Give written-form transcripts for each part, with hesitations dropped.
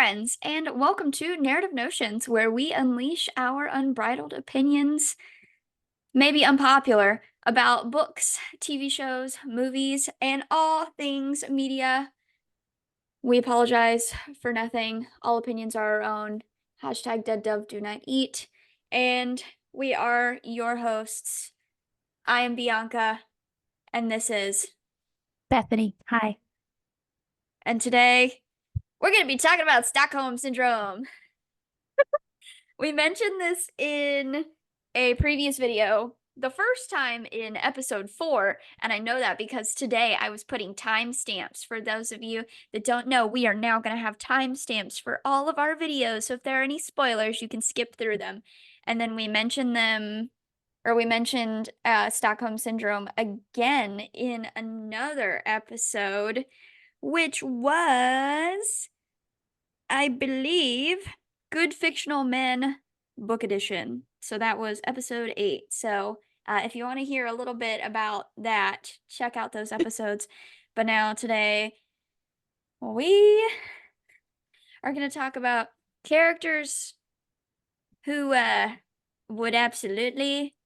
friends, and welcome to Narrative Notions, where we unleash our unbridled opinions, maybe unpopular, about books, TV shows, movies, and all things media. We apologize for nothing. All opinions are our own. Hashtag dead dove do not eat. And we are your hosts. I am Bianca, and this is. Bethany, hi. And today, we're going to be talking about Stockholm Syndrome. We mentioned this in a previous video, the first time in episode 4, and I know that because today I was putting timestamps. For those of you that don't know, we are now going to have timestamps for all of our videos, so if there are any spoilers, you can skip through them. And then we mentioned them, or we mentioned Stockholm Syndrome again in another episode, which was, I believe, Good Fictional Men book edition. So that was episode 8. So if you want to hear a little bit about that, check out those episodes. But now today, we are going to talk about characters who would absolutely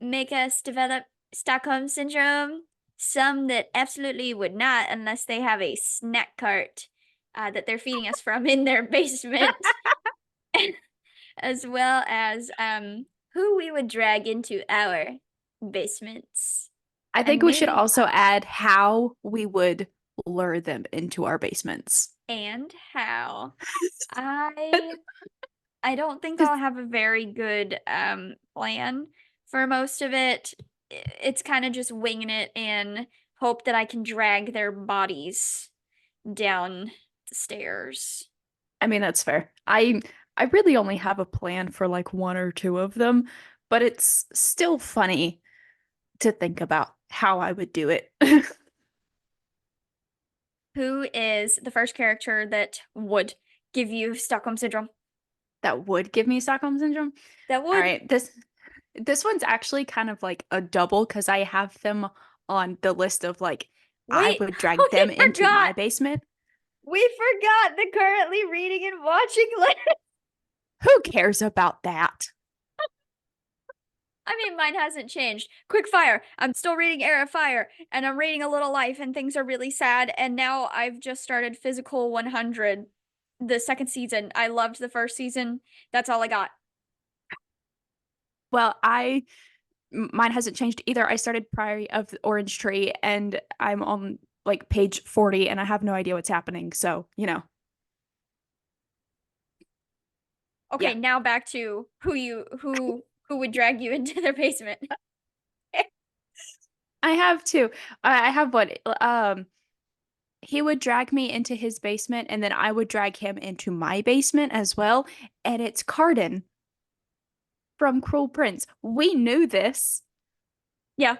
make us develop Stockholm Syndrome. Some that absolutely would not unless they have a snack cart that they're feeding us from in their basement. As well as who we would drag into our basements. I And think we should maybe also add how we would lure them into our basements. and how. I I don't think 'Cause, I'll have a very good plan for most of it. It's kind of just winging it and hope that I can drag their bodies down the stairs. I mean, that's fair. I really only have a plan for like one or two of them, but it's still funny to think about how I would do it. Who is the first character that would give you Stockholm Syndrome? That would give me Stockholm Syndrome. That All would. right, this one's actually kind of like a double because I have them on the list of like I Wait, would drag we them into forgot. my basement. We forgot the currently reading and watching list. Who cares about that? I mean, mine hasn't changed. Quick fire. I'm still reading Air of Fire, and I'm reading A Little Life, and things are really sad. And now I've just started Physical 100, the second season. I loved the first season. That's all I got. Well, mine hasn't changed either. I started Priory of the Orange Tree and I'm on like page 40 and I have no idea what's happening. So, Okay, yeah. now back to who would drag you into their basement. I have two. I have what he would drag me into his basement and then I would drag him into my basement as well. And it's Carden from Cruel Prince. We knew this. Yeah,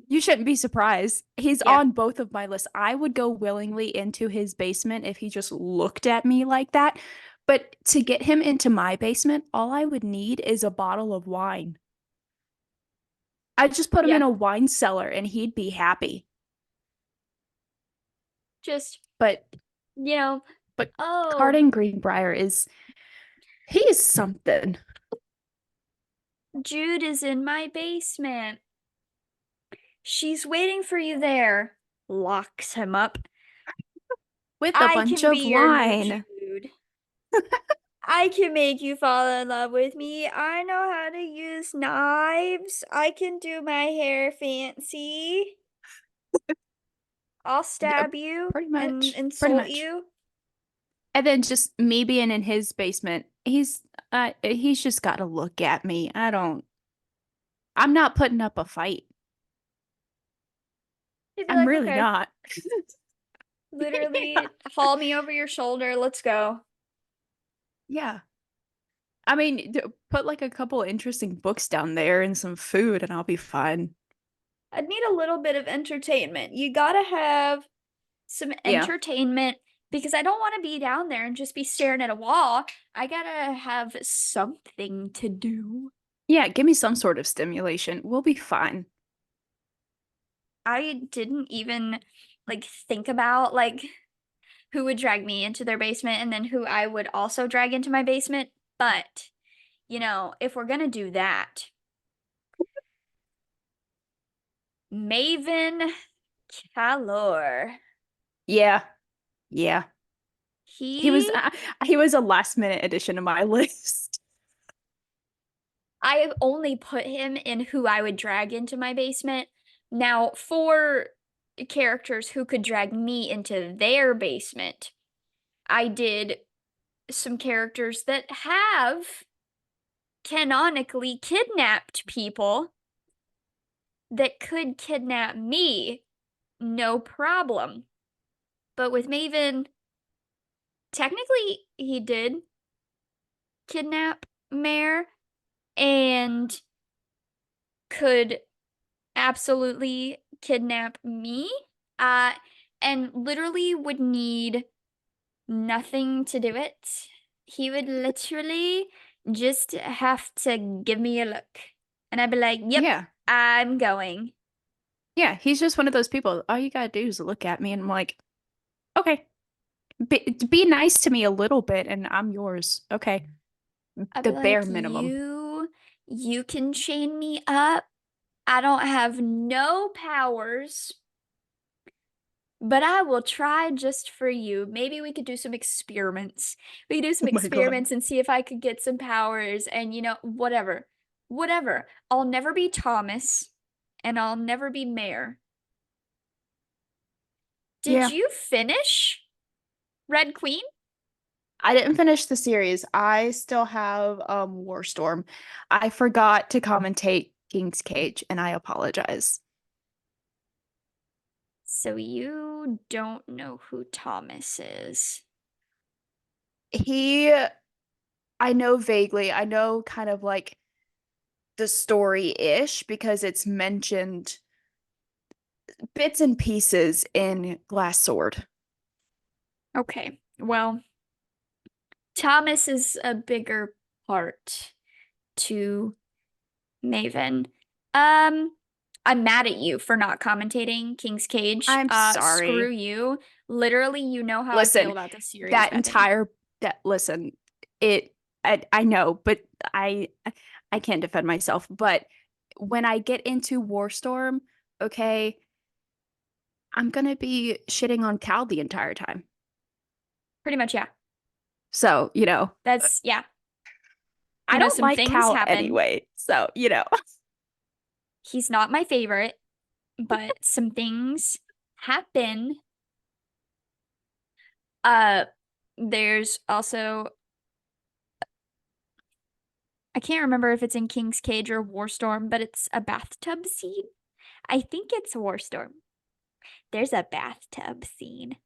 You shouldn't be surprised. He's yeah. on both of my lists. I would go willingly into his basement if he just looked at me like that. But to get him into my basement, all I would need is a bottle of wine. I'd just put him in Yeah. a wine cellar and he'd be happy. Just, But you know, but oh, Carden Greenbrier he's something. Jude is in my basement. She's waiting for you there. Locks him up. With a I bunch can of be your new wine. Jude. I can make you fall in love with me. I know how to use knives. I can do my hair fancy. I'll Yeah, stab you pretty and much. Pretty insult much. you. And then just me being in his basement, he's just got to look at me. I'm not putting up a fight. He'd be I'm like, really okay, not. literally haul me over your shoulder. Let's go. Yeah. I mean, put like a couple interesting books down there and some food and I'll be fine. I'd need a little bit of entertainment. You gotta have some Yeah. entertainment because I don't want to be down there and just be staring at a wall. I gotta have something to do. Yeah, give me some sort of stimulation. We'll be fine. I didn't even like think about like who would drag me into their basement and then who I would also drag into my basement. But, if we're gonna do that, Maven Calor. Yeah. Yeah. He was He, he was a last minute addition to my list. I only put him in who I would drag into my basement. Now, for characters who could drag me into their basement, I did some characters that have canonically kidnapped people that could kidnap me, no problem. But with Maven, technically he did kidnap Mare and could absolutely kidnap me. Uh, and literally would need nothing to do it. He would literally just have to give me a look. And I'd be like, yep, Yeah. I'm going. Yeah, he's just one of those people. All you gotta do is look at me and I'm like, okay. Be nice to me a little bit and I'm yours. Okay. I'd The be bare like, minimum. you can chain me up. I don't have no powers, but I will try just for you. Maybe we could do some experiments. We could do some Oh my God. experiments and see if I could get some powers and, whatever. Whatever. I'll never be Thomas and I'll never be Mayor. Did Yeah. you finish Red Queen? I didn't finish the series. I still have Warstorm. I forgot to commentate King's Cage and I apologize. So you don't know who Thomas is. He I know vaguely. I know kind of like the story-ish because it's mentioned bits and pieces in Glass Sword. Okay. Well, Thomas is a bigger part to Maven. Um, I'm mad at you for not commentating King's Cage. I'm Screw sorry. you. Literally, you know how I feel Listen, about this series, that Bethany. entire that listen, it I know, but I can't defend myself. But when I get into Warstorm, okay, I'm gonna be shitting on Cal the entire time. Pretty much, yeah. So, That's yeah. I don't Some like things Cal happen. anyway. So. He's not my favorite, but some things happen. Uh, there's also I can't remember if it's in King's Cage or Warstorm, but it's a bathtub scene. I think it's Warstorm. There's a bathtub scene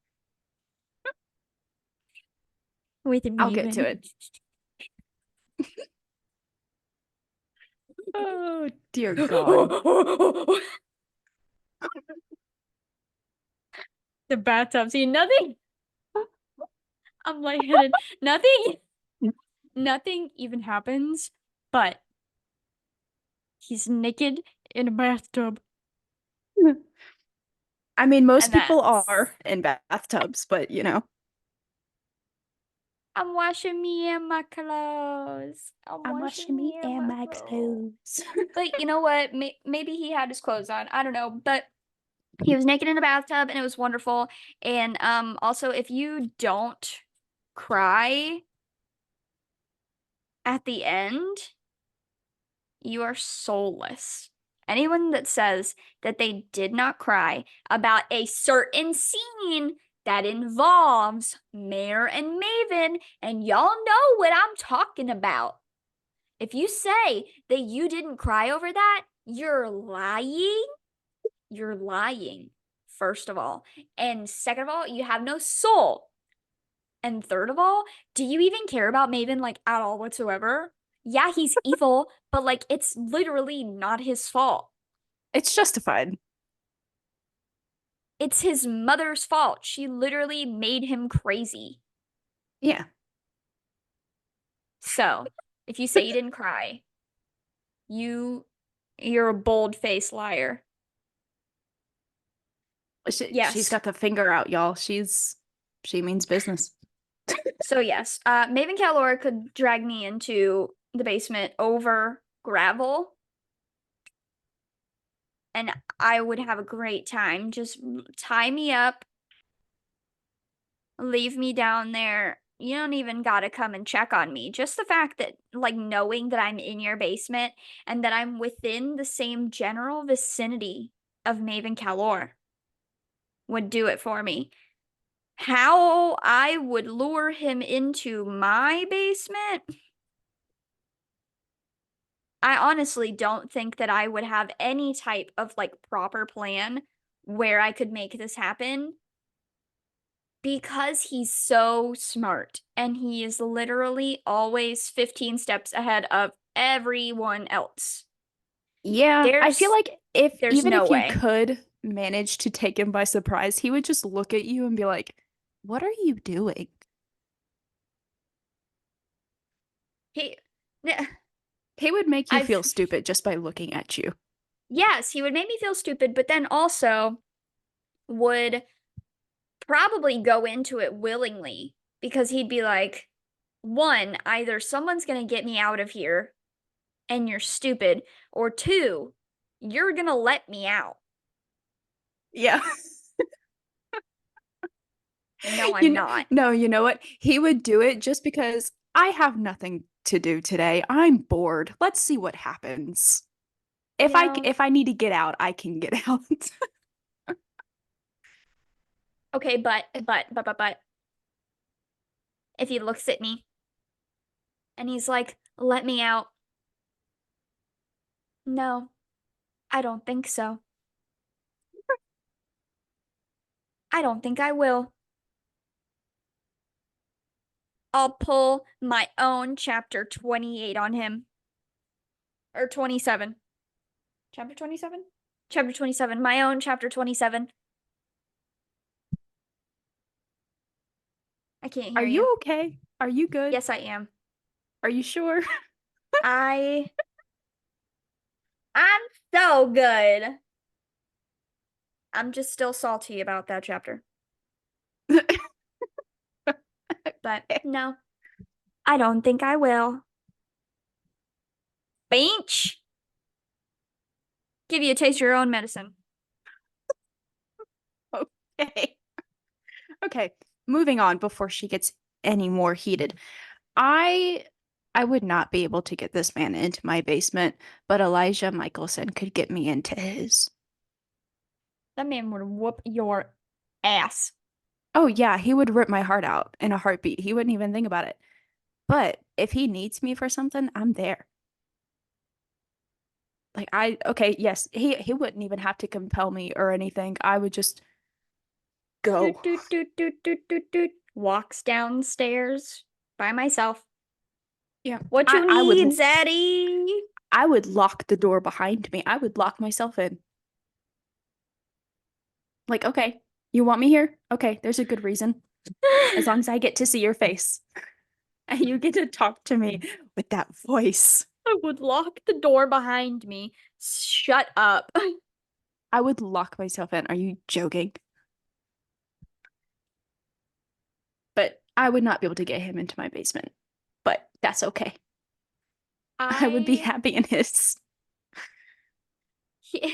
with I'll get to Maven. it. Oh, dear God. The bathtub scene. Nothing. I'm lightheaded. Nothing even happens, but he's naked in a bathtub. I mean, most And people that's are in bathtubs, but. I'm washing me and my clothes. I'm I'm washing washing me me and and my my clothes. clothes. But you know what? Maybe he had his clothes on. I don't know. But he was naked in a bathtub and it was wonderful. And also if you don't cry at the end, you are soulless. Anyone that says that they did not cry about a certain scene that involves Mare and Maven, and y'all know what I'm talking about. If you say that you didn't cry over that, you're lying. You're lying, first of all. And second of all, you have no soul. And third of all, do you even care about Maven like at all whatsoever? Yeah, he's evil, but like it's literally not his fault. It's justified. It's his mother's fault. She literally made him crazy. Yeah. So, if you say you didn't cry, you you're a bold-faced liar. She's Yes. got the finger out, y'all. She's She means business. So yes, Maven Calor could drag me into the basement over gravel, and I would have a great time. Just tie me up, leave me down there. You don't even gotta come and check on me. Just the fact that, like, knowing that I'm in your basement and that I'm within the same general vicinity of Maven Calor would do it for me. How I would lure him into my basement, I honestly don't think that I would have any type of like proper plan where I could make this happen because he's so smart and he is literally always 15 steps ahead of everyone else. Yeah, I feel There's like if there's even no if you way. could manage to take him by surprise, he would just look at you and be like, "What are you doing?" He He would make you I've feel stupid just by looking at you. yes, he would make me feel stupid, but then also would probably go into it willingly because he'd be like, one, either someone's going to get me out of here and you're stupid, or two, you're going to let me out. Yeah. No, You I'm know, not. no, you know what? He would do it just because I have nothing to do today. I'm bored. Let's see what happens. You know, If I need to get out, I can get out. okay, but, if he looks at me and he's like, let me out. No, I don't think so. I don't think I will. I'll pull my own chapter 28 on him. Or 27. Chapter 27? Chapter 27. My own chapter 27. I can't Are hear you. you okay? Are you good? Yes, I am. Are you sure? I I'm so good. I'm just still salty about that chapter. But no, I don't think I will. Bench. Give you a taste of your own medicine. Okay. Okay. Moving on before she gets any more heated. I I would not be able to get this man into my basement, but Elijah Michelson could get me into his. That man would whoop your ass. Oh yeah, he would rip my heart out in a heartbeat. He wouldn't even think about it. But if he needs me for something, I'm there. Like okay, yes, he wouldn't even have to compel me or anything. I would just Doot, go. doot, doot, doot, doot, doot, doot. Walks downstairs by myself. Yeah. What you I need, would Zaddy? I would lock the door behind me. I would lock myself in. Like, okay, you want me here? Okay, there's a good reason. As long as I get to see your face and you get to talk to me with that voice. I would lock the door behind me. Shut up. I would lock myself in. Are you joking? But I would not be able to get him into my basement. But that's okay. I would be I happy in his. Yeah.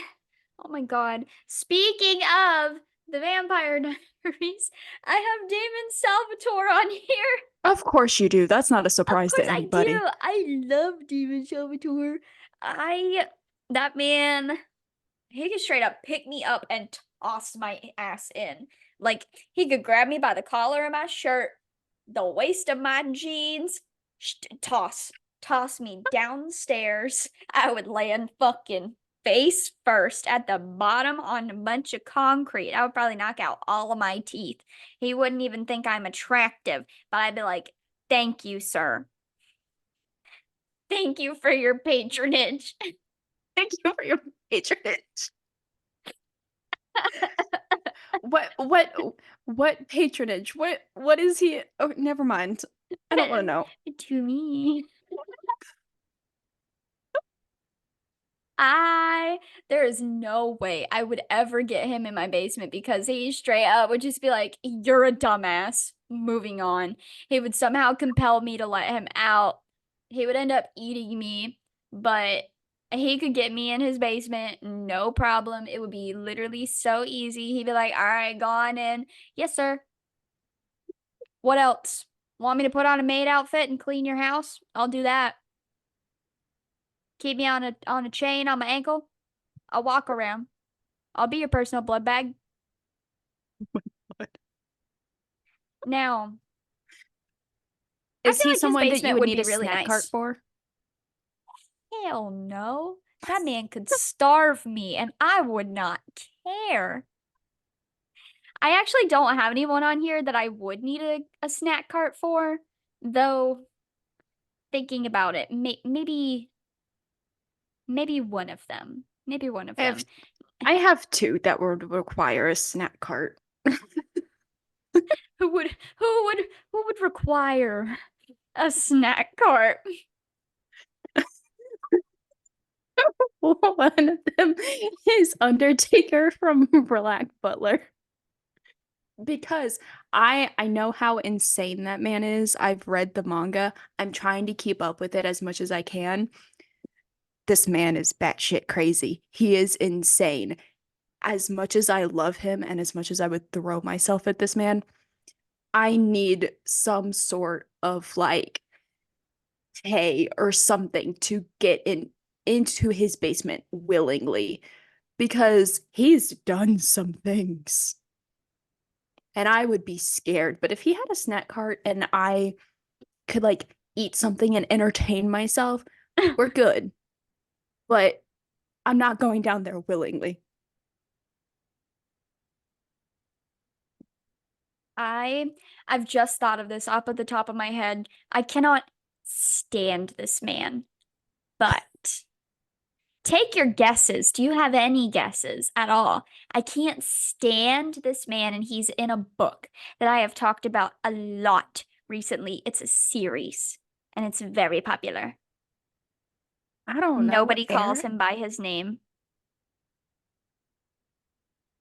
Oh my God. Speaking of the Vampire Diaries, I have Damon Salvatore on here. Of course you do. That's not a Of surprise course to I do. anybody. I love Damon Salvatore. That man, he could straight up pick me up and toss my ass in. Like, he could grab me by the collar of my shirt, the waist of my jeans, toss me downstairs. I would land fucking face first at the bottom on a bunch of concrete. I would probably knock out all of my teeth. He wouldn't even think I'm attractive, but I'd be like, thank you, sir. Thank you for your patronage. Thank you for your patronage. What what patronage? What is he? Oh, never mind. I don't want to know. To me. There is no way I would ever get him in my basement because he straight up would just be like, "You're a dumbass." Moving on. He would somehow compel me to let him out. He would end up eating me, but he could get me in his basement, no problem. It would be literally so easy. He'd be like, "All right, go on in." Yes, sir. What else? Want me to put on a maid outfit and clean your house? I'll do that. Keep me on a chain on my ankle. I'll walk around. I'll be your personal blood bag. Now, I Is feel he like his someone that you basement would would need be a really snack cart nice. for? Hell no. That man could starve me and I would not care. I actually don't have anyone on here that I would need a snack cart for, though thinking about it, maybe one of them. Maybe one of them. If I have two that would require a snack cart. Who would require a snack cart? One of them is Undertaker from Black Butler. Because I know how insane that man is. I've read the manga. I'm trying to keep up with it as much as I can. This man is batshit crazy. He is insane. As much as I love him and as much as I would throw myself at this man, I need some sort of like hay or something to get into his basement willingly because he's done some things. And I would be scared. But if he had a snack cart and I could like eat something and entertain myself, we're good. But I'm not going down there willingly. I I've just thought of this up at the top of my head. I cannot stand this man. But take your guesses. Do you have any guesses at all? I can't stand this man, and he's in a book that I have talked about a lot recently. It's a series, and it's very popular. I don't know. Nobody calls Aaron? him by his name.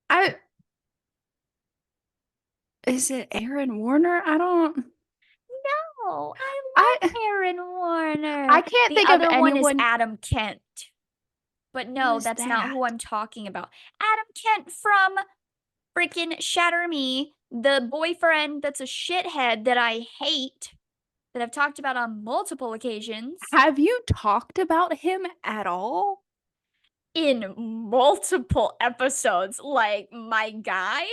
I Is it Aaron Warner? I don't No, I I love Aaron Warner. I can't The think of other one is anyone. Adam Kent. But Who no, is that's not that? who I'm talking about. Adam Kent from freaking Shatter Me, the boyfriend that's a shithead that I hate, that I've talked about on multiple occasions. Have you talked about him at all? In multiple episodes. Like, my guy?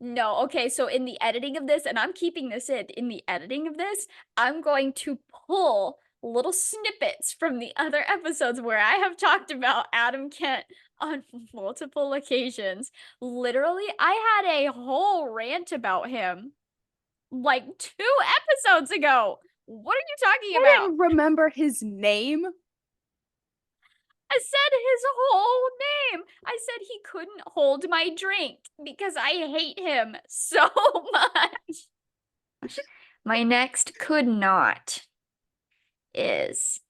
No, okay, so in the editing of this, and I'm keeping this in the editing of this, I'm going to pull little snippets from the other episodes where I have talked about Adam Kent on multiple occasions. Literally, I had a whole rant about him like 2 episodes ago. What are you talking I about? didn't remember his name. I said his whole name. I said he couldn't hold my drink because I hate him so much. My next could not is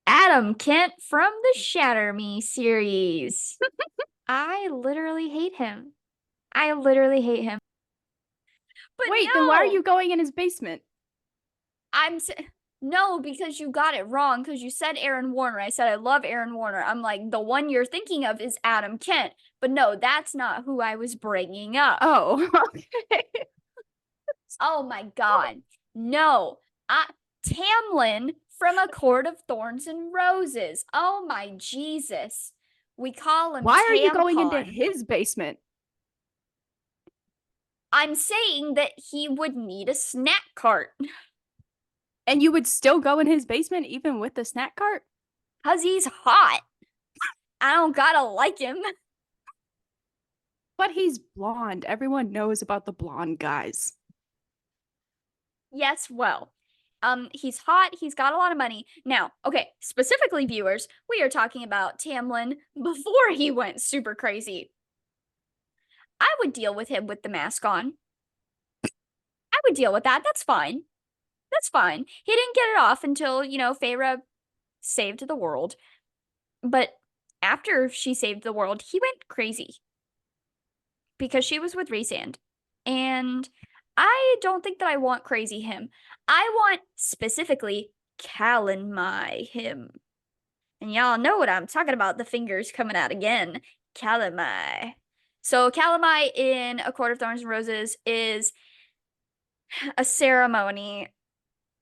Adam Kent from the Shatter Me series. I literally hate him. I literally hate him. But Wait, then why are no, you going in his basement? I'm no, because you got it wrong. Because you said Aaron Warner. I said I love Aaron Warner. I'm like, the one you're thinking of is Adam Kent. But no, that's not who I was bringing up. Oh, okay. Oh my God. No. Tamlin from A Court of Thorns and Roses. Oh my Jesus. We call him Why are you going into Tampon. his basement? I'm saying that he would need a snack cart And you would still go in his basement even with the snack cart? because he's hot. I don't gotta like him. But he's blonde. Everyone knows about the blonde guys. Yes, well, he's hot, he's got a lot of money. Now, okay, specifically viewers, we are talking about Tamlin before he went super crazy. I would deal with him with the mask on. I would deal with that. That's fine. That's fine. He didn't get it off until, Feyre saved the world. But after she saved the world, he went crazy because she was with Rhysand. And I don't think that I want crazy him. I want specifically Calamai him. And y'all know what I'm talking about. The fingers coming out again. Calamai. So Calamai in A Court of Thorns and Roses is a ceremony,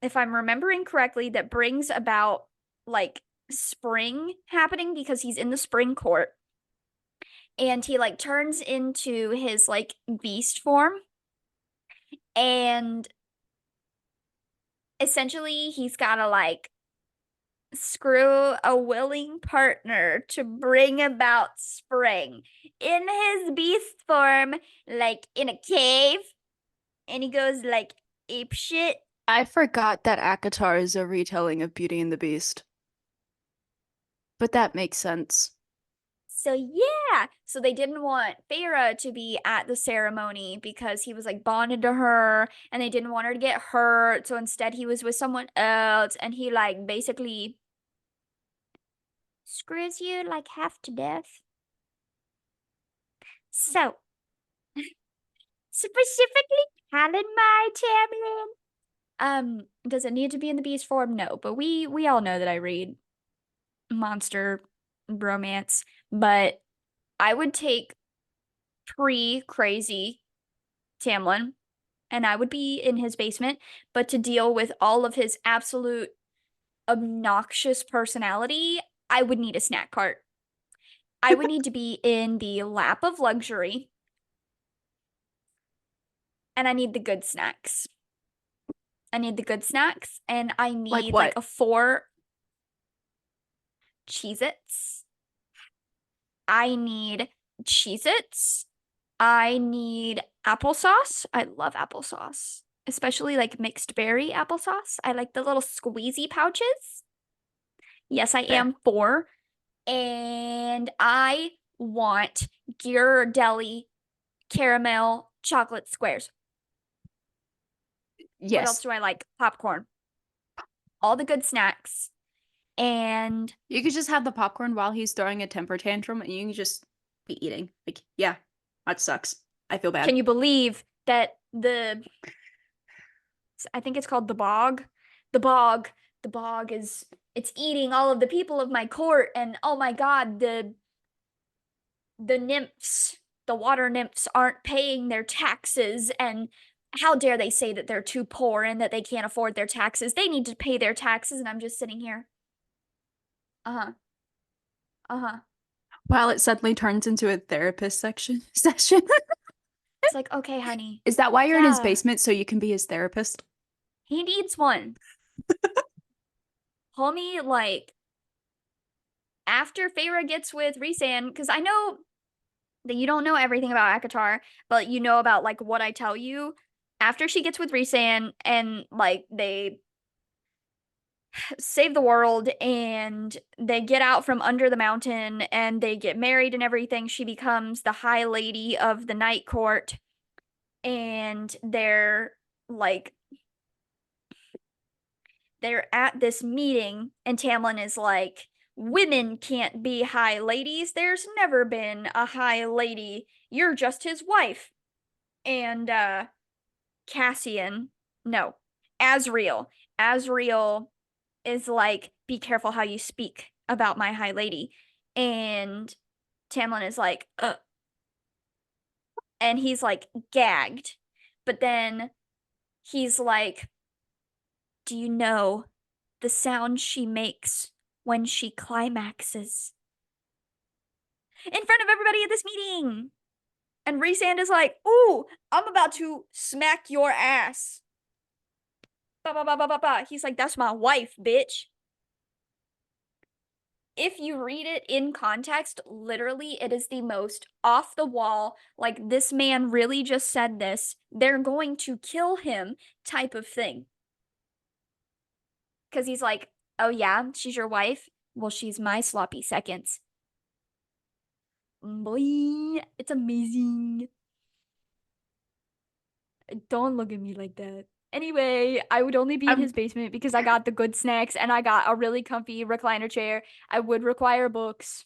if I'm remembering correctly, that brings about like spring happening because he's in the spring court and he like turns into his like beast form and essentially he's gotta like screw a willing partner to bring about spring in his beast form, like in a cave, and he goes like ape shit. I forgot that ACOTAR is a retelling of Beauty and the Beast, but that makes sense. So yeah, so they didn't want Feyre to be at the ceremony because he was like bonded to her and they didn't want her to get hurt. So instead he was with someone else and he like basically screws you like half to death. So specifically Helen my Tamlin. Does it need to be in the beast form? No, but we all know that I read monster romance, but I would take pre-crazy Tamlin and I would be in his basement, but to deal with all of his absolute obnoxious personality, I would need a snack cart. I would need to be in the lap of luxury, and I need the good snacks. I need the good snacks, and I Like need like what? a 4 Cheez-Its. I need Cheez-Its. I need applesauce. I love applesauce, especially like mixed berry applesauce. I like the little squeezy pouches. Yes, I Fair. am 4. And I want Ghirardelli caramel chocolate squares. What else Yes. do I like? Popcorn. All the good snacks. And You could just have the popcorn while he's throwing a temper tantrum and you can just be eating. Like, yeah, that sucks. I feel bad. can you believe that I think it's called the bog? The bog. The bog is it's eating all of the people of my court and oh my God, the nymphs, the water nymphs aren't paying their taxes and how dare they say that they're too poor and that they can't afford their taxes? They need to pay their taxes and I'm just sitting here. Uh-huh. Uh-huh. While it suddenly turns into a therapist section session. It's like, okay, honey. Is that why you're in his Yeah, basement so you can be his therapist? he needs one. Homie, like, after Feyre gets with Rhysand, because I know that you don't know everything about ACOTAR, but you know about, like, what I tell you. After she gets with Rhysand and, like, they save the world and they get out from under the mountain and they get married and everything, she becomes the High Lady of the Night Court. And like, they're at this meeting and Tamlin is like, women can't be high ladies. There's never been a high lady. You're just his wife. And Cassian, no, Asriel. Asriel is like, be careful how you speak about my high lady. And Tamlin is like, and he's like gagged. But then he's like, do you know the sound she makes when she climaxes? In front of everybody at this meeting. And Rhysand is like, ooh, I'm about to smack your ass. Ba, ba, ba, ba, ba, ba. He's like, that's my wife, bitch. If you read it in context, literally, it is the most off the wall, like, this man really just said this. They're going to kill him type of thing. Because he's like, oh yeah, she's your wife? Well, she's my sloppy seconds. Boy, it's amazing. Don't look at me like that. Anyway, I would only be in I'm his basement because I got the good snacks and I got a really comfy recliner chair. I would require books.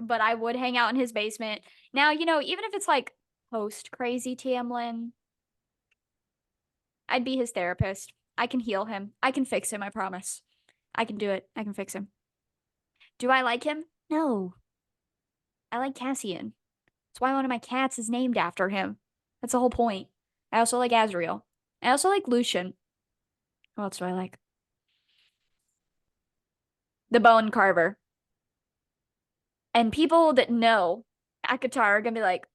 but I would hang out in his basement. Now, even if it's like post crazy Tamlin, I'd be his therapist. I can heal him. I can fix him, I promise. I can do it. I can fix him. Do I like him? No. I like Cassian. That's why one of my cats is named after him. That's the whole point. I also like Azriel. I also like Lucian. What else do I like? The Bone Carver. And people that know Akatar are gonna be like,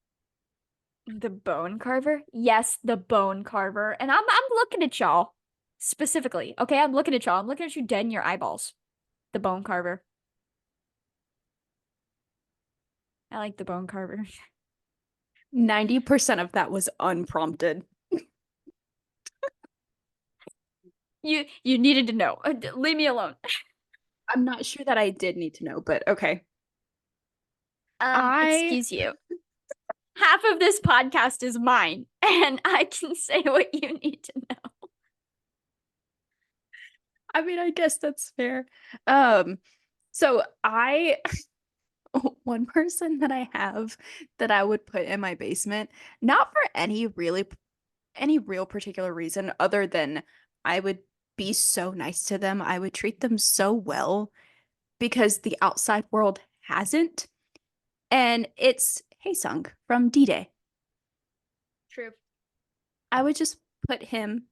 the Bone Carver? Yes, the Bone Carver. And I'm looking at y'all specifically. Okay, I'm looking at y'all. I'm looking at you dead in your eyeballs. The Bone Carver. I like the Bone Carver. 90% of that was unprompted. You needed to know. Leave me alone. I'm not sure that I did need to know, but okay. I Excuse you. Half of this podcast is mine, and I can say what you need to know. I mean, I guess that's fair. Um, so I one person that I have that I would put in my basement, not for any real particular reason other than I would be so nice to them. I would treat them so well because the outside world hasn't. And it's Haesung from D-Day. True. I would just put him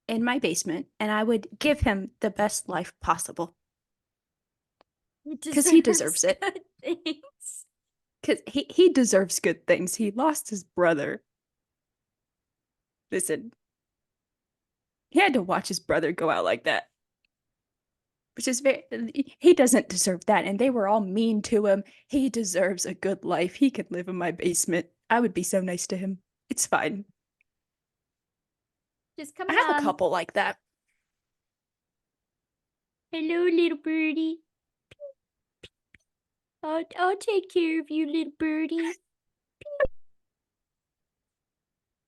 in my basement and I would give him the best life possible He because he deserves deserves it. good things. Because he deserves good things. He lost his brother. Listen, he had to watch his brother go out like that, which is very, he doesn't deserve that. And they were all mean to him. He deserves a good life. He could live in my basement. I would be so nice to him. It's fine. Just I coming have a on. couple like that. Hello, little birdie. I'll take care of you, little birdie.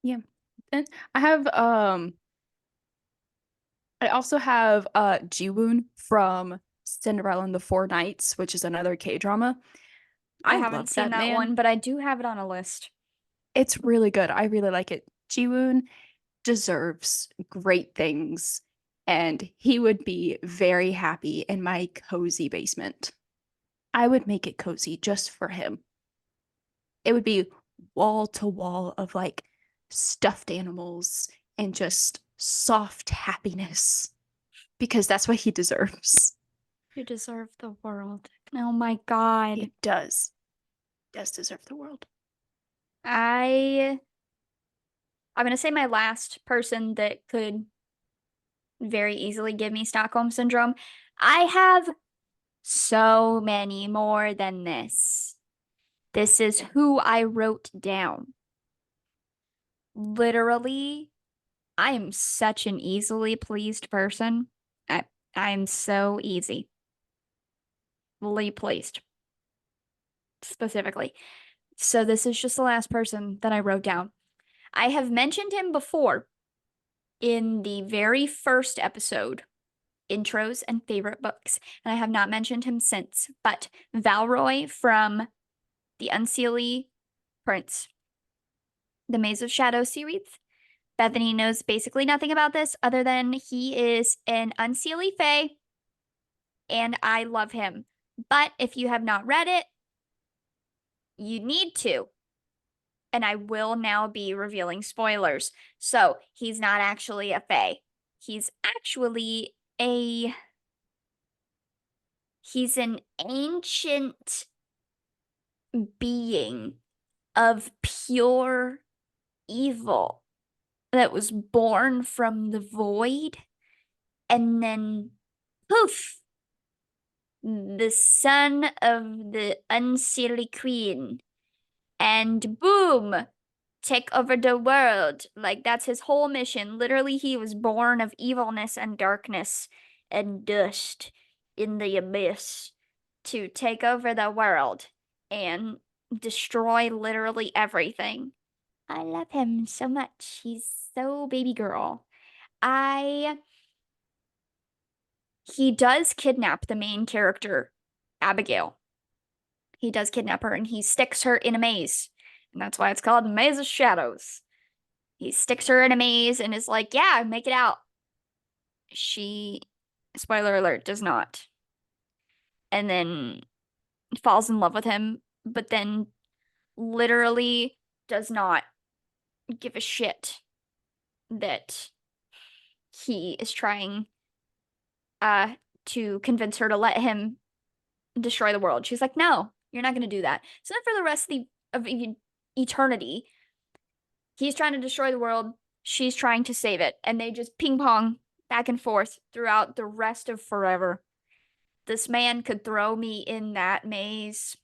Yeah. And I also have Jiwoon from Cinderella and the Four Knights, which is another K-drama. I I haven't love seen that that man. one, but I do have it on a list. It's really good. I really like it. Jiwoon deserves great things, and he would be very happy in my cozy basement. I would make it cozy just for him. It would be wall to wall of like stuffed animals and just soft happiness because that's what he deserves. You deserve the world. Oh my God. He does deserve the world. I I'm gonna say my last person that could very easily give me Stockholm Syndrome. I have so many more than this. This is who I wrote down. Literally, I am such an easily pleased person. I I'm so easily pleased, specifically. So this is just the last person that I wrote down. I have mentioned him before in the very first episode, intros and favorite books, and I have not mentioned him since. But Valroy from the Unseelie Prince, the Maze of Shadow series. Bethany knows basically nothing about this other than he is an Unseelie Fae, and I love him. But if you have not read it, you need to. And I will now be revealing spoilers. So he's not actually a Fae. He's actually a he's an ancient being of pure evil that was born from the void, and then poof, the son of the Unseelie Queen, and boom, take over the world. Like, that's his whole mission. Literally, he was born of evilness and darkness and dust in the abyss to take over the world and destroy literally everything. I love him so much. He's so baby girl. I He does kidnap the main character, Abigail. He does kidnap her and he sticks her in a maze. And that's why it's called Maze of Shadows. He sticks her in a maze and is like, yeah, make it out. She, spoiler alert, does not. And then falls in love with him, but then literally does not give a shit that he is trying uh to convince her to let him destroy the world. She's like, "No, you're not going to do that." So then for the rest of eternity, he's trying to destroy the world, she's trying to save it, and they just ping pong back and forth throughout the rest of forever. This man could throw me in that maze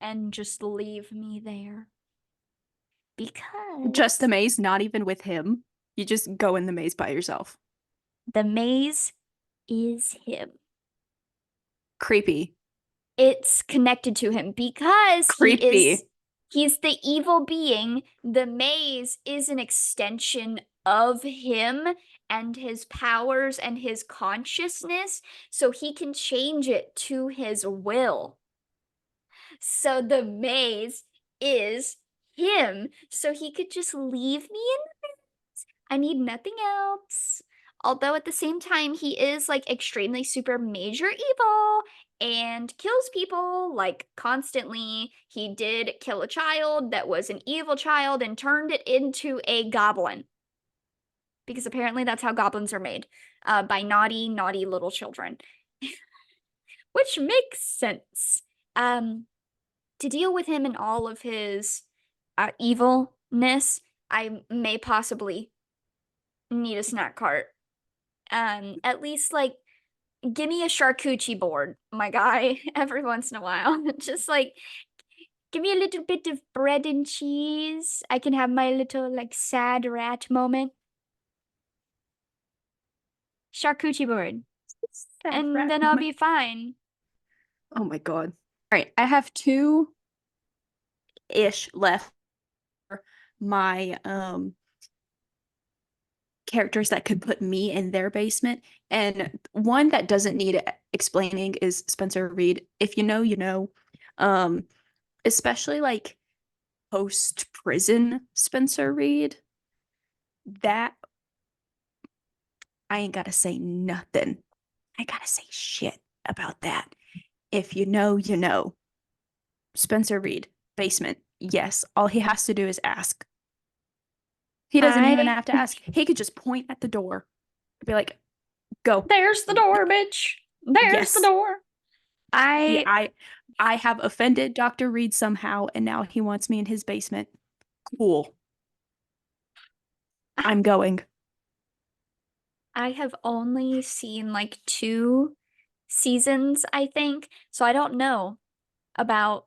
and just leave me there Just the because maze, not even with him. You just go in the maze by yourself. the maze is him. Creepy. It's connected to him because Creepy. he's the evil being. The maze is an extension of him and his powers and his consciousness, so he can change it to his will. So the maze is him, so he could just leave me in. I need nothing else. Although at the same time, he is like extremely super major evil and kills people like constantly. He did kill a child that was an evil child and turned it into a goblin. Because apparently that's how goblins are made, by naughty, naughty little children. Which makes sense. To deal with him and all of his evilness, I may possibly need a snack cart. At least like give me a charcuterie board, my guy, every once in a while. Just like give me a little bit of bread and cheese. I can have my little like sad rat moment. Charcuterie board. Sad And rat then I'll moment. be fine. Oh my God. All right, I have two-ish left for my characters that could put me in their basement. And one that doesn't need explaining is Spencer Reed. If you know, you know. Um, Especially like post prison Spencer Reed. That I ain't gotta say nothing. I gotta say shit about that. If you know, you know. Spencer Reed, basement. Yes, all he has to do is ask. He doesn't even I have to ask. He could just point at the door and be like, go. There's the door, bitch. There's the Yes. door. Yeah, I I have offended Dr. Reed somehow, and now he wants me in his basement. Cool. I'm going. I have only seen like two seasons, I think. So I don't know about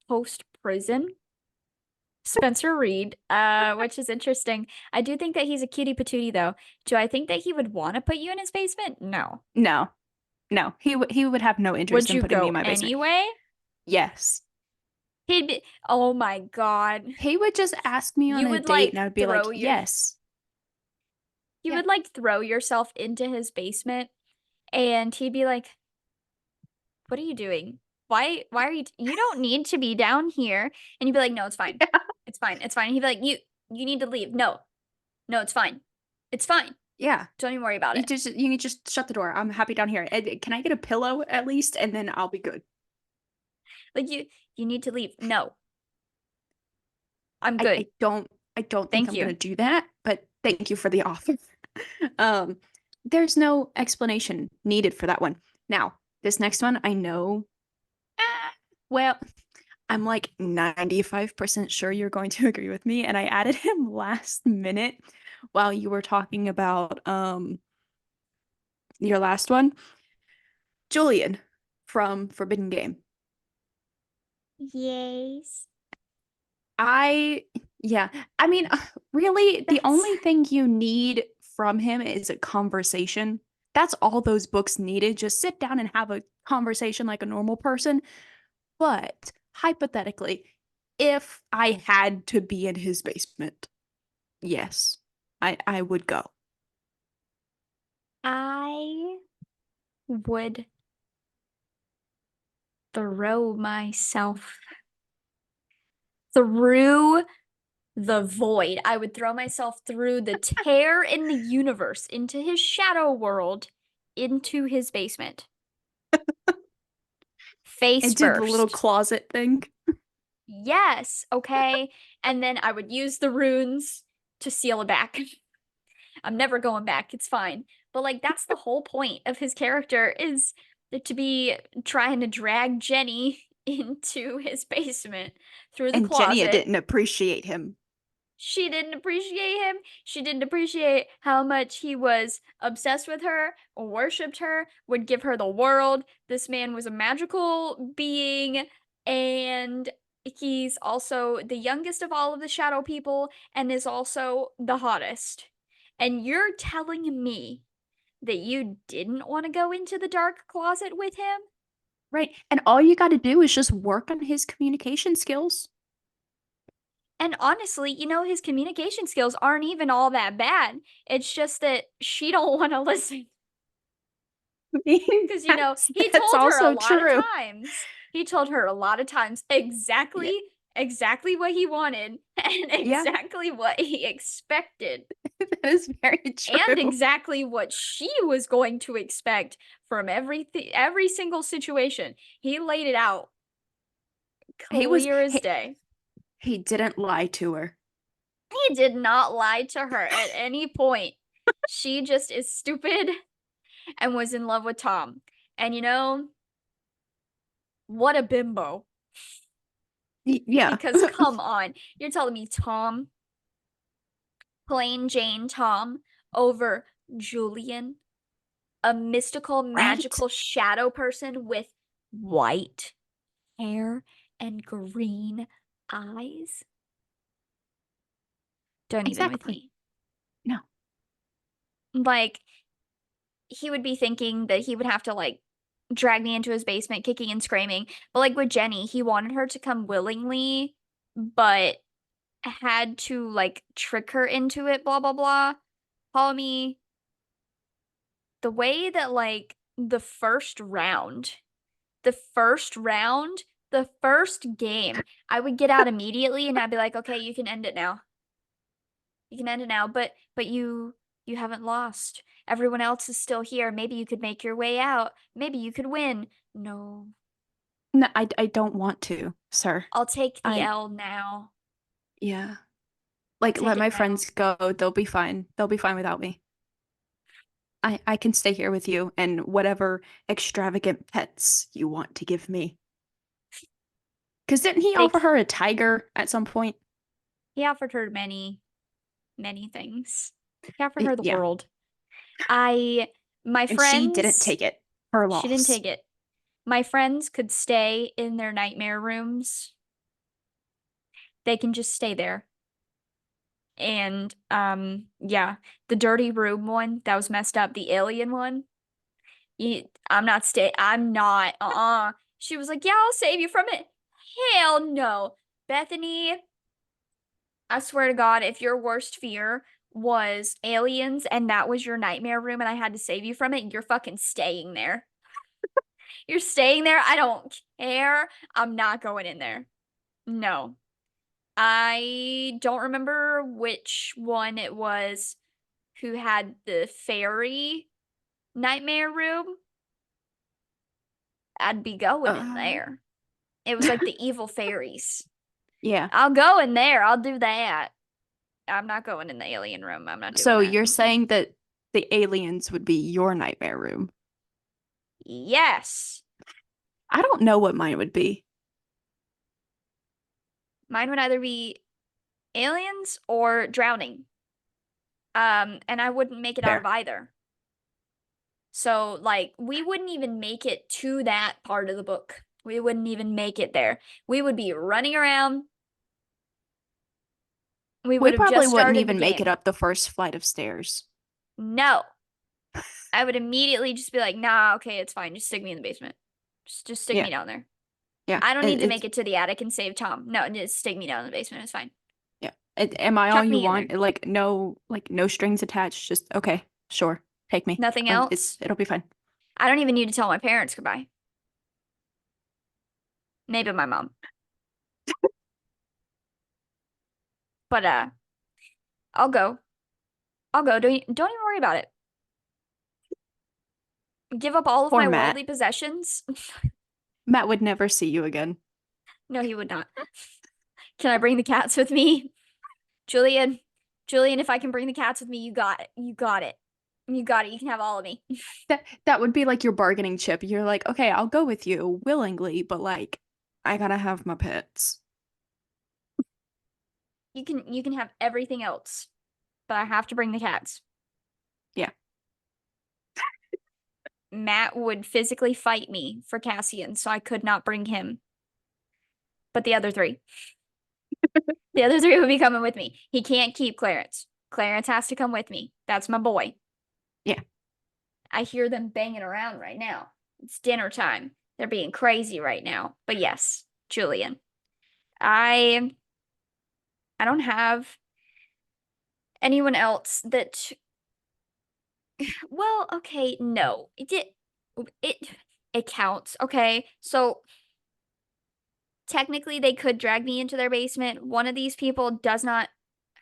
post prison Spencer Reed, which is interesting. I do think that he's a cutie patootie though. Do I think that he would want to put you in his basement? No. No, no, he would have no interest Would in you putting me in go my basement. anyway? Yes. He'd be, oh my God. He would just ask me on You a would date, and I like would be like, yes. you Yeah. would like throw yourself into his basement and he'd be like, "What are you doing? Why are you don't need to be down here." And you'd be like, "No, it's fine. It's fine. It's fine." And he'd be like, You need to leave." "No. No, it's fine. It's fine. Yeah. Don't even worry about it." You can just shut the door. I'm happy down here. And can I get a pillow at least? And then I'll be good. Like you need to leave. "No. I'm good. I don't think Thank I'm gonna you." do that, but thank you for the offer. Um, there's no explanation needed for that one. Now, this next one, I know, well, I'm like 95% sure you're going to agree with me, and I added him last minute while you were talking about your last one. Julian from Forbidden Game. Yes. I, yeah, I mean, really, the That's only thing you need from him is a conversation. That's all those books needed. Just sit down and have a conversation like a normal person. But hypothetically, if I had to be in his basement, yes, I would go. I would throw myself through the void. I would throw myself through the tear in the universe into his shadow world, into his basement. Face Into the little first. closet thing. Yes, okay. And then I would use the runes to seal it back. I'm never going back. It's fine. But like that's the whole point of his character is to be trying to drag Jenny into his basement through the And Jenny closet. didn't appreciate him. She didn't appreciate him. She didn't appreciate how much he was obsessed with her, worshipped her, would give her the world. This man was a magical being, and he's also the youngest of all of the shadow people and is also the hottest. And you're telling me that you didn't want to go into the dark closet with him? Right. And all you got to do is just work on his communication skills. And honestly, his communication skills aren't even all that bad. It's just that she don't want to listen. Because, he That's told her a also lot of true. times. He told her a lot of times Yeah. exactly what he wanted and Yeah, exactly what he expected that is very and true. exactly what she was going to expect from every single situation. He laid it out He was clear as he, day. he didn't lie to her. He did not lie to her at any point. She just is stupid and was in love with Tom. And what a bimbo. Yeah. Because come on, you're telling me Tom, plain Jane Tom, over Julian, a mystical, Right? magical shadow person with white hair and green eyes? Don't even with Exactly. me. No. Like, he would be thinking that he would have to, like, drag me into his basement, kicking and screaming. But, like, with Jenny, he wanted her to come willingly, but had to, like, trick her into it, blah, blah, blah. Follow me. The way that, like, the first game, I would get out immediately and I'd be like, okay, you can end it now. You can end it now, but you haven't lost. Everyone else is still here. Maybe you could make your way out. Maybe you could win. No, No, I don't want to, sir. I'll take the I L now. Yeah. I'll Like take let it my now. friends go. They'll be fine. They'll be fine without me. I can stay here with you and whatever extravagant pets you want to give me. Because didn't he offer Take her a tiger at some point? He offered her many, many things. He offered her the Yeah. world. I my And she didn't friends, take it. Her she didn't loss. take it. My friends could stay in their nightmare rooms. They can just stay there. And yeah, the dirty room one that was messed up, the alien one. I'm not. She was like, "Yeah, I'll save you from it." Hell no. Bethany, I swear to God, if your worst fear was aliens and that was your nightmare room and I had to save you from it, you're fucking staying there. You're staying there. I don't care. I'm not going in there. No. I don't remember which one it was who had the fairy nightmare room. I'd be going in Uh, there. It was like the evil fairies. yeah. I'll go in there. I'll do that. I'm not going in the alien room. I'm not doing So that. you're Mm-mm. saying that the aliens would be your nightmare room? Yes. I don't know what mine would be. Mine would either be aliens or drowning. And I wouldn't make it out of Fair. either. So, like, we wouldn't even make it to that part of the book. We wouldn't even make it there. We would be running around. We We would have probably just wouldn't started the even make it game. up the first flight of stairs. No. I would immediately just be like, nah, okay, it's fine. Just stick me in the basement. Just stick Yeah. me down there. Yeah. I don't need to It's make it to the attic and save Tom. No, just stick me down in the basement. It's fine. yeah. Am I all Chuck you me in there. want? Like no strings attached. Just okay, sure, take me. Nothing else. It'll be fine. I don't even need to tell my parents goodbye. Maybe my mom. But I'll go. I'll go. Don't even worry about it. Give up all of Poor my Matt. worldly possessions. Matt would never see you again. No, he would not. Can I bring the cats with me? Julian, Julian, if I can bring the cats with me, you got it. You got it. You got it. You can have all of me. That would be like your bargaining chip. You're like, okay, I'll go with you willingly, but like, I gotta have my pets. You can have everything else, but I have to bring the cats. Yeah. Matt would physically fight me for Cassian, so I could not bring him. But the other three would be coming with me. He can't keep Clarence. Clarence has to come with me. That's my boy. Yeah. I hear them banging around right now. It's dinner time. They're being crazy right now. But yes, Julian. I I don't have anyone else that well, okay, no. It it counts, okay? So technically they could drag me into their basement. One of these people does not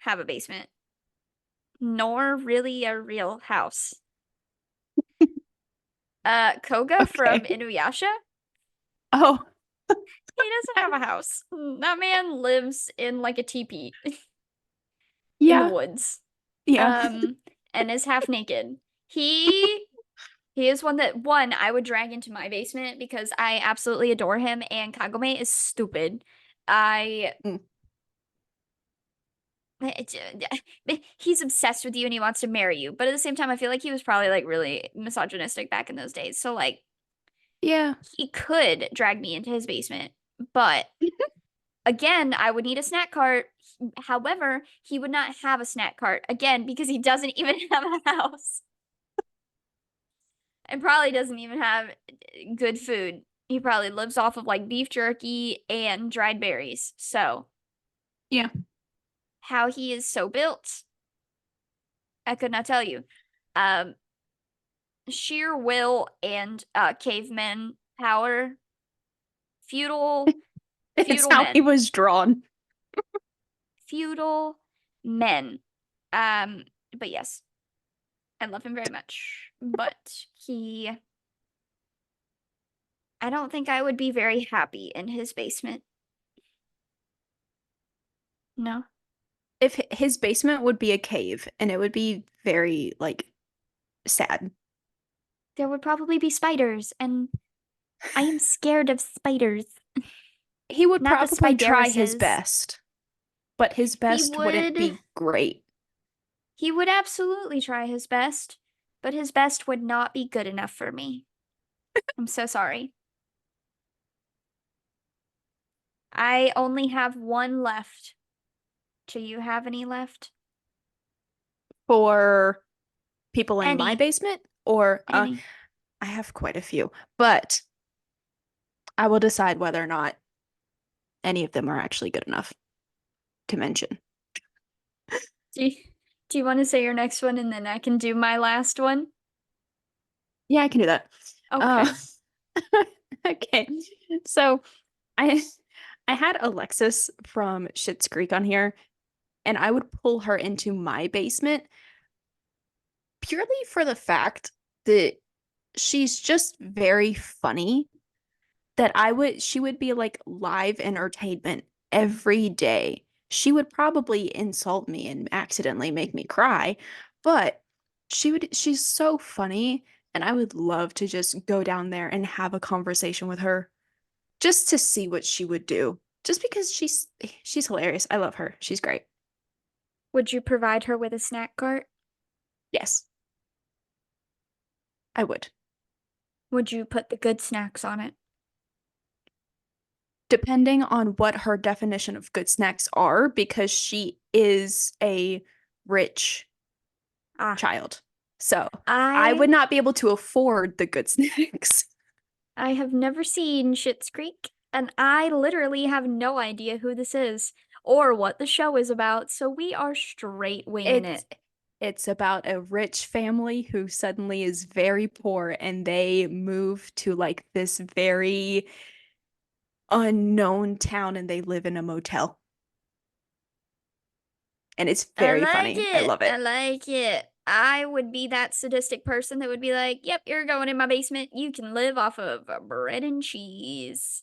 have a basement, nor really a real house. Koga from Okay. Inuyasha, Oh, he doesn't have a house. That man lives in like a teepee in the yeah. woods. Yeah. Um, and is half naked. He he is one I would drag into my basement because I absolutely adore him and Kagome is stupid. I Mm. he's obsessed with you and he wants to marry you, but at the same time I feel like he was probably like really misogynistic back in those days. So like Yeah. he could drag me into his basement, but again, I would need a snack cart. However, he would not have a snack cart again because he doesn't even have a house and probably doesn't even have good food. He probably lives off of like beef jerky and dried berries. So, Yeah. how he is so built, I could not tell you. Um, Sheer will and caveman power, feudal, It's feudal how he men, was drawn. feudal men. Um, but yes, I love him very much. But I don't think I would be very happy in his basement. No, If his basement would be a cave and it would be very like sad. there would probably be spiders, and I am scared of spiders. He would Not the probably try his spideruses. best, but his He best wouldn't would be great. he would absolutely try his best, but his best would not be good enough for me. I'm so sorry. I only have one left. Do you have any left? For people in my Any. basement, or Any. I have quite a few, but I will decide whether or not any of them are actually good enough to mention. Do you, do you want to say your next one and then I can do my last one? Yeah, I can do that. Uh, Okay. okay. So I I had Alexis from Schitt's Creek on here, and I would pull her into my basement purely for the fact that she's just very funny. That she would be like live entertainment every day. She would probably insult me and accidentally make me cry, but she's so funny, and I would love to just go down there and have a conversation with her just to see what she would do. Just because she's hilarious. I love her. She's great. Would you provide her with a snack cart? Yes, I would. Would you put the good snacks on it? Depending on what her definition of good snacks are, because she is a rich Ah, child. So I I would not be able to afford the good snacks. I have never seen Schitt's Creek, and I literally have no idea who this is or what the show is about, so we are straight winging It's it. it's about a rich family who suddenly is very poor, and they move to like this very unknown town and they live in a motel. And it's I very like funny. I it. love I it. like it. I would be that sadistic person that would be like, yep, you're going in my basement. You can live off of bread and cheese.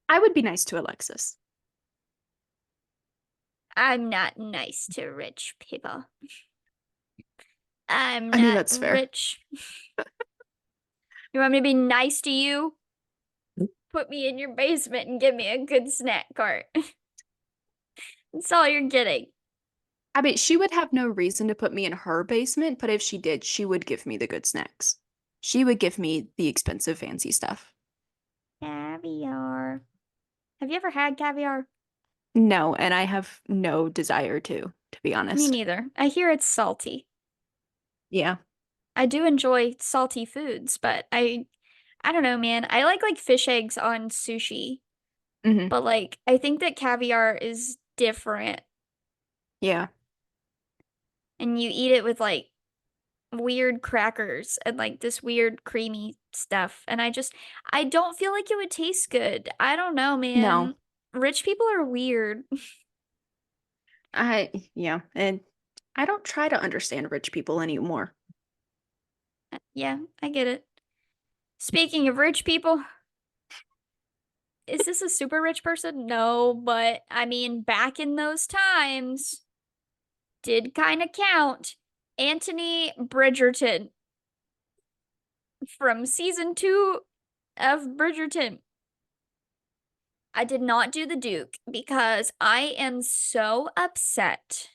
I would be nice to Alexis. I'm not nice to rich people. I'm I mean, not that's fair. rich. You want me to be nice to you? Put me in your basement and give me a good snack cart. That's all you're getting. I mean, she would have no reason to put me in her basement, but if she did, she would give me the good snacks. She would give me the expensive, fancy stuff. Caviar. Have you ever had caviar? No, and I have no desire to be Me honest. neither. I hear it's salty. Yeah. I do enjoy salty foods, but I don't know, man. I like fish eggs on sushi, Hmm. but like I think that caviar is different Yeah. and you eat it with like weird crackers and like this weird creamy stuff and I don't feel like it would taste good. I don't know, No. man. Rich people are weird. Yeah, and I don't try to understand rich people anymore. Yeah, I get it. Speaking of rich people, is this a super rich person? No, but I mean, back in those times, did kind of count. Anthony Bridgerton from season 2 of Bridgerton. I did not do the Duke because I am so upset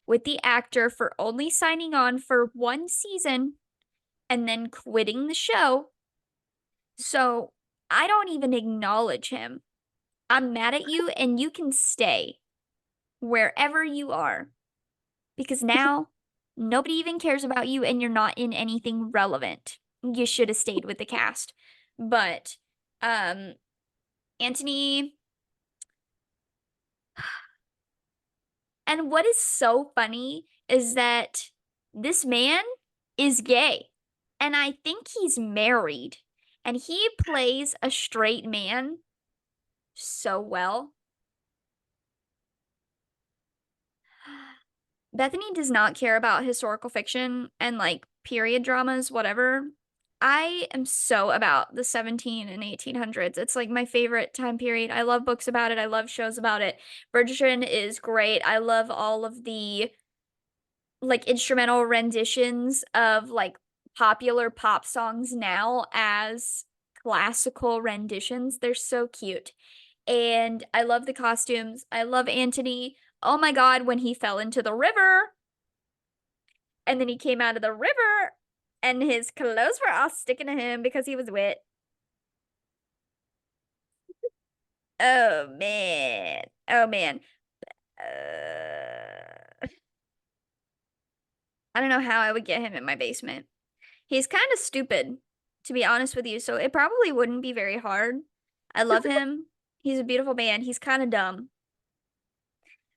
with the actor for only signing on for one season and then quitting the show. So I don't even acknowledge him. I'm mad at you and you can stay wherever you are because now nobody even cares about you and you're not in anything relevant. You should have stayed with the cast. But um Anthony, and what is so funny is that this man is gay and I think he's married and he plays a straight man so well. Bethany does not care about historical fiction and like period dramas, whatever. I am so about the 17 and 1800s. It's like my favorite time period. I love books about it. I love shows about it. Bridgerton is great. I love all of the like instrumental renditions of like popular pop songs now as classical renditions. They're so cute. And I love the costumes. I love Anthony. Oh my God, when he fell into the river and then he came out of the river and his clothes were all sticking to him because he was wet. Oh man. Oh man. I don't know how I would get him in my basement. He's kind of stupid, to be honest with you, so it probably wouldn't be very hard. I love him. He's a beautiful man. He's kind of dumb.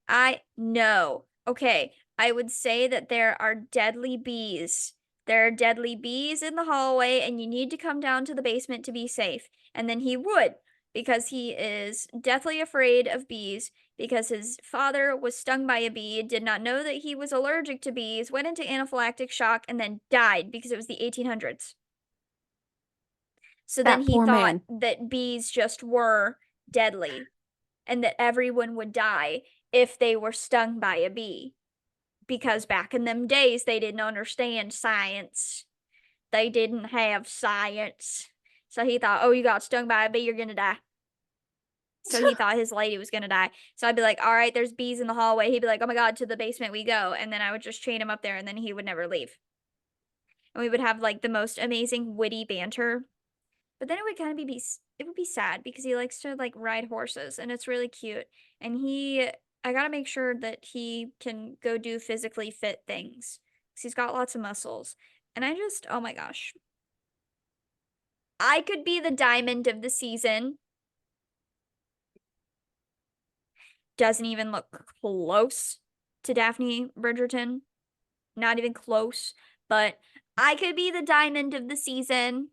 I know. Okay, I would say that there are deadly bees. There are deadly bees in the hallway, and you need to come down to the basement to be safe. And then he would, because he is deathly afraid of bees, because his father was stung by a bee, did not know that he was allergic to bees, went into anaphylactic shock, and then died because it was the 1800s. So then That he poor thought man. that bees just were deadly and that everyone would die if they were stung by a bee. Because back in them days, they didn't understand science. They didn't have science. So he thought, oh, you got stung by a bee, you're gonna die. So he thought his lady was gonna die. So I'd be like, all right, there's bees in the hallway. He'd be like, oh my God, to the basement we go. And then I would just chain him up there and then he would never leave. And we would have like the most amazing witty banter. But then it would kind of it would be sad because he likes to like ride horses and it's really cute. And I gotta make sure that he can go do physically fit things because he's got lots of muscles. And oh my gosh, I could be the diamond of the season. Doesn't even look close to Daphne Bridgerton. Not even close. But I could be the diamond of the season.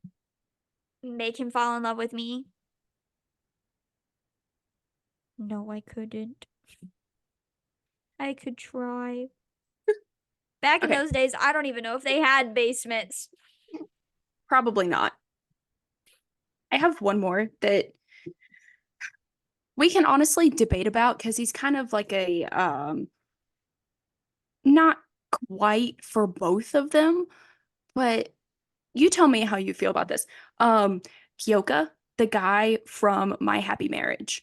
Make him fall in love with me. No, I couldn't. I could try. Back in Okay, those days, I don't even know if they had basements. probably not. I have one more that we can honestly debate about because he's kind of like a not quite for both of them, but you tell me how you feel about this. Um, Kyoka, the guy from My Happy Marriage.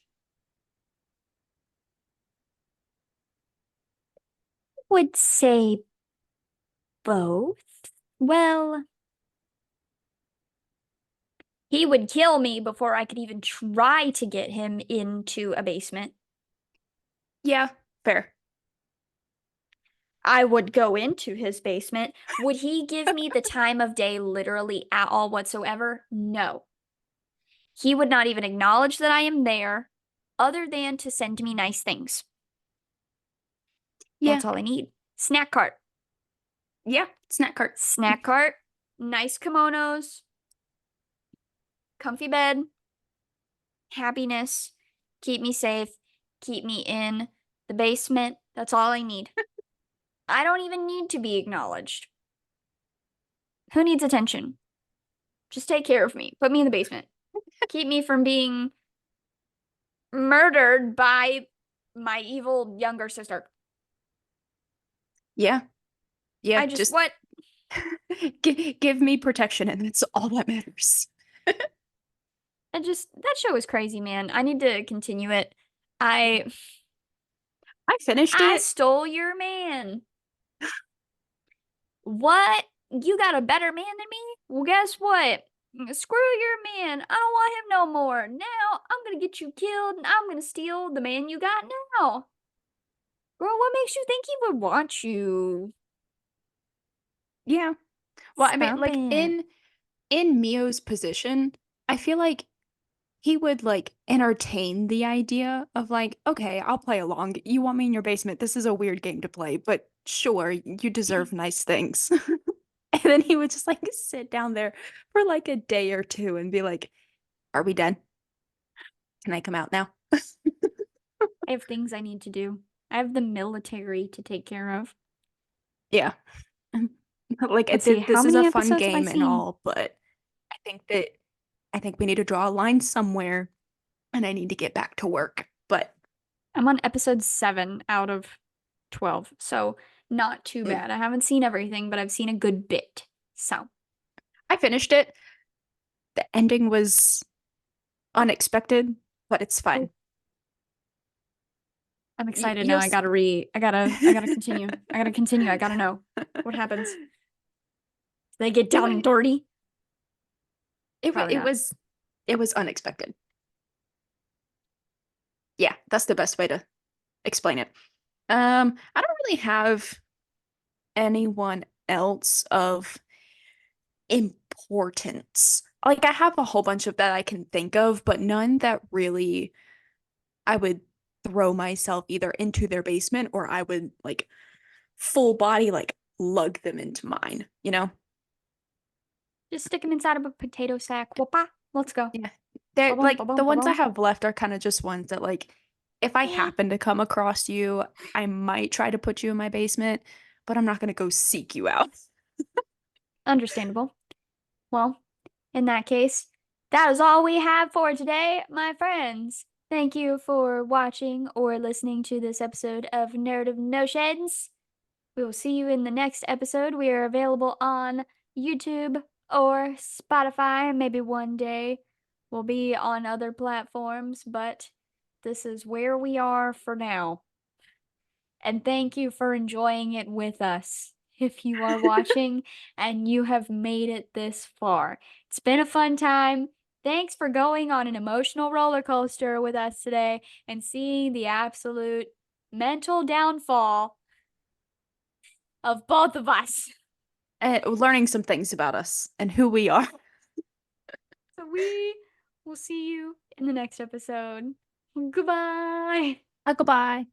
Would say both. Well, he would kill me before I could even try to get him into a basement. Yeah, fair. I would go into his basement. Would he give me the time of day literally at all whatsoever? No. He would not even acknowledge that I am there, other than to send me nice things. Yeah, That's all I need. Snack cart. yeah, snack cart. Snack cart, nice kimonos, comfy bed, happiness, keep me safe, keep me in the basement. That's all I need. I don't even need to be acknowledged. Who needs attention? Just take care of me. Put me in the basement. Keep me from being murdered by my evil younger sister. Yeah, yeah, I just, just what? give me protection, and that's all that matters. That show is crazy, man. I need to continue it. I, I finished I it. stole your man. What? You got a better man than me? Well, guess what? Screw your man. I don't want him no more. Now I'm gonna get you killed and I'm gonna steal the man you got now. Girl, what makes you think he would want you? Yeah. Well, I mean, Stop like it. in Mio's position, I feel like he would like entertain the idea of like, okay, I'll play along. You want me in your basement? This is a weird game to play, but sure, you deserve nice things. And then he would just like sit down there for like a day or two and be like, "Are we done? Can I come out now?" I have things I need to do. I have the military to take care of. Yeah. Like Let's see, how this is a many fun episodes have I game and seen? all, but I think that I think we need to draw a line somewhere and I need to get back to work. But I'm on episode 7 out of 12, so not too mm, bad. I haven't seen everything, but I've seen a good bit. So, I finished it. The ending was unexpected, but it's oh, fine. I'm Y excited now. you'll s- I gotta continue. I gotta continue. I gotta know what happens. They get it down and dirty? Probably it not. was unexpected. Yeah, that's the best way to explain it. I don't really have anyone else of importance. Like I have a whole bunch of that I can think of, but none that really I would throw myself either into their basement or I would like full body like lug them into mine, you know? Just stick them inside of a potato sack. Whoopa. Let's go. Yeah. They're Ba-bum, like the ba-bum, ones I ba-bum. have left are kind of just ones that like if I happen to come across you, I might try to put you in my basement, but I'm not gonna go seek you out. Understandable. Well, in that case, that is all we have for today, my friends. Thank you for watching or listening to this episode of Narrative Notions. We will see you in the next episode. We are available on YouTube or Spotify. Maybe one day we'll be on other platforms, but this is where we are for now. And thank you for enjoying it with us. If you are watching and you have made it this far, it's been a fun time. Thanks for going on an emotional roller coaster with us today and seeing the absolute mental downfall of both of us. Learning some things about us and who we are. So we will see you in the next episode. Goodbye. Goodbye.